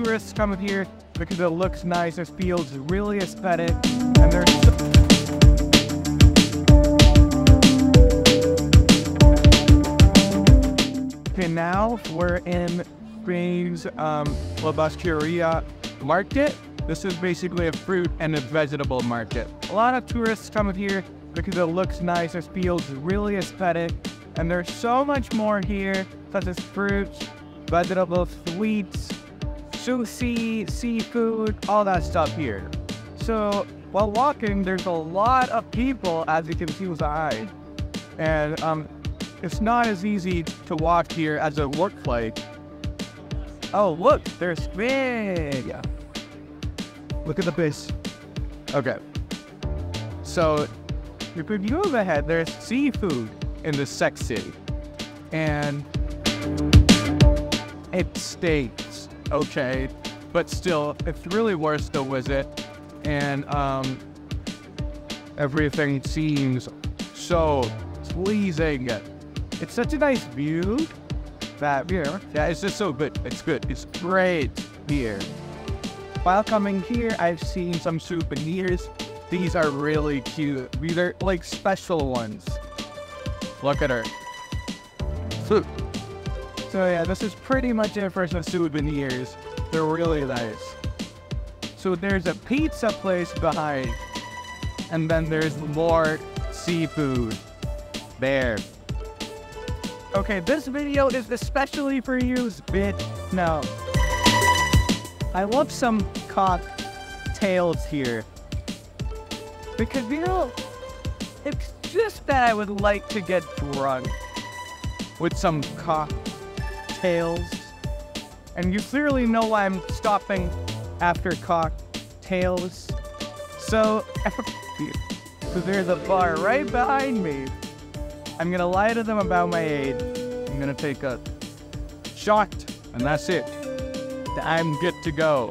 tourists come here because it looks nice, it feels really aesthetic, and there's Okay, now we're in Spain's La Boqueria market. This is basically a fruit and a vegetable market. A lot of tourists come here because it looks nice, it feels really aesthetic, and there's so much more here, such as fruits, vegetables, sweets, sushi, seafood, all that stuff here. So while walking, there's a lot of people, as you can see with the eye, and it's not as easy to walk here as it looks like. Oh, look, there's big. Look at the fish. Okay. So if you move ahead, there's seafood in the section, and it stinks, okay? But still, it's really worth the visit, and everything seems so pleasing. It's such a nice view that, you know, yeah, it's just so good. It's good. It's great here. While coming here, I've seen some souvenirs. These are really cute. These are like special ones. Look at her. So yeah, this is pretty much it for some souvenirs. They're really nice. So there's a pizza place behind, and then there's more seafood there. Okay, this video is especially for you, bitch. No. I love some cocktails here. Because, you know, it's just that I would like to get drunk with some cocktails. And you clearly know why I'm stopping after cocktails. So there's a bar right behind me. I'm gonna lie to them about my age. I'm gonna take a shot, and that's it. I'm good to go.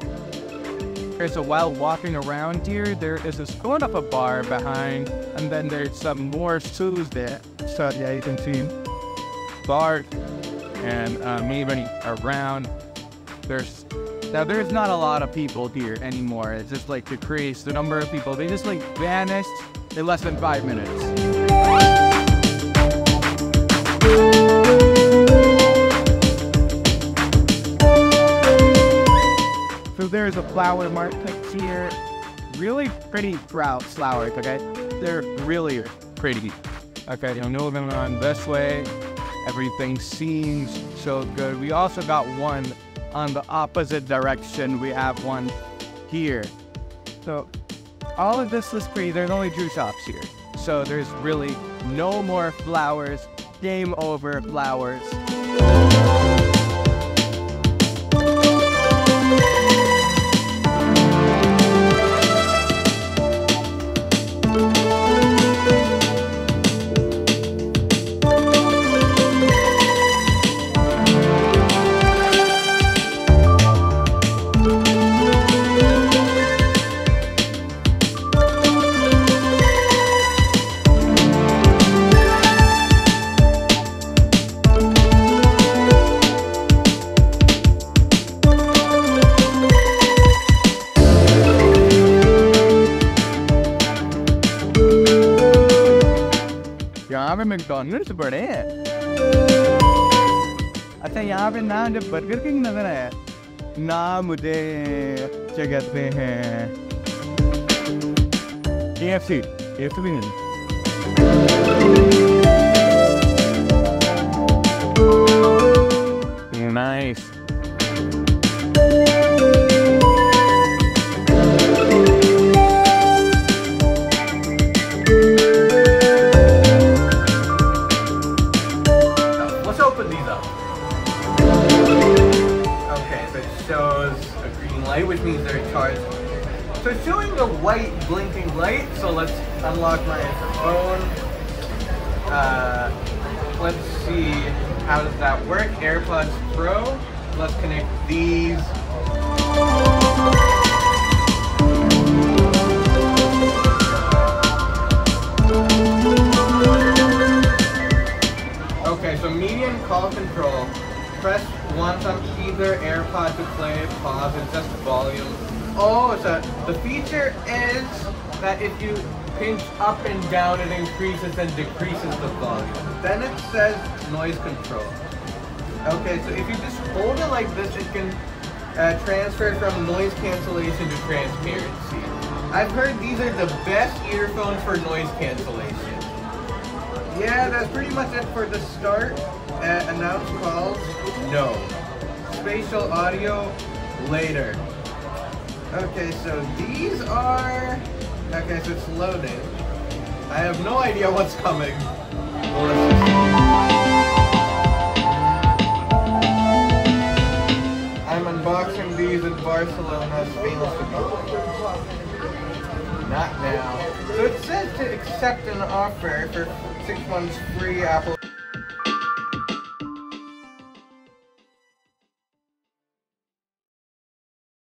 Okay, so while walking around here, there is a sort of a bar behind, and then there's some more stools there. So yeah, you can see bar and maybe around. There's not a lot of people here anymore. It's just like the number of people. They just like vanished in less than 5 minutes. So there's a flower market here. Really pretty flowers, okay? They're really pretty. Okay, you know, moving on this way. Everything seems so good. We also got one on the opposite direction. We have one here. So all of this is free. There's only 2 shops here. So there's really no more flowers. Game over flowers. यहाँ पे McDonald's बड़े हैं। अच्छा यहाँ पे ना जब burger king नजर आया ना मुझे क्या कहते हैं KFC भी नहीं। Nice. Which means they're charged. So it's showing a white blinking light, so let's unlock my phone. Let's see, how does that work? AirPods Pro. Let's connect these. Okay, so medium call control. Press once on either AirPod to play, pause. off, it's just volume. Oh, so the feature is that if you pinch up and down, it increases and decreases the volume. Then it says noise control. Okay, so if you just hold it like this, it can transfer from noise cancellation to transparency. I've heard these are the best earphones for noise cancellation. Yeah, that's pretty much it for the start. Announce calls? No. Spatial audio? Later. Okay, so these are... Okay, so it's loading. I have no idea what's coming. Well, let's just see. I'm unboxing these in Barcelona, stainless steel. Not now. So it says to accept an offer for 6 months free Apple.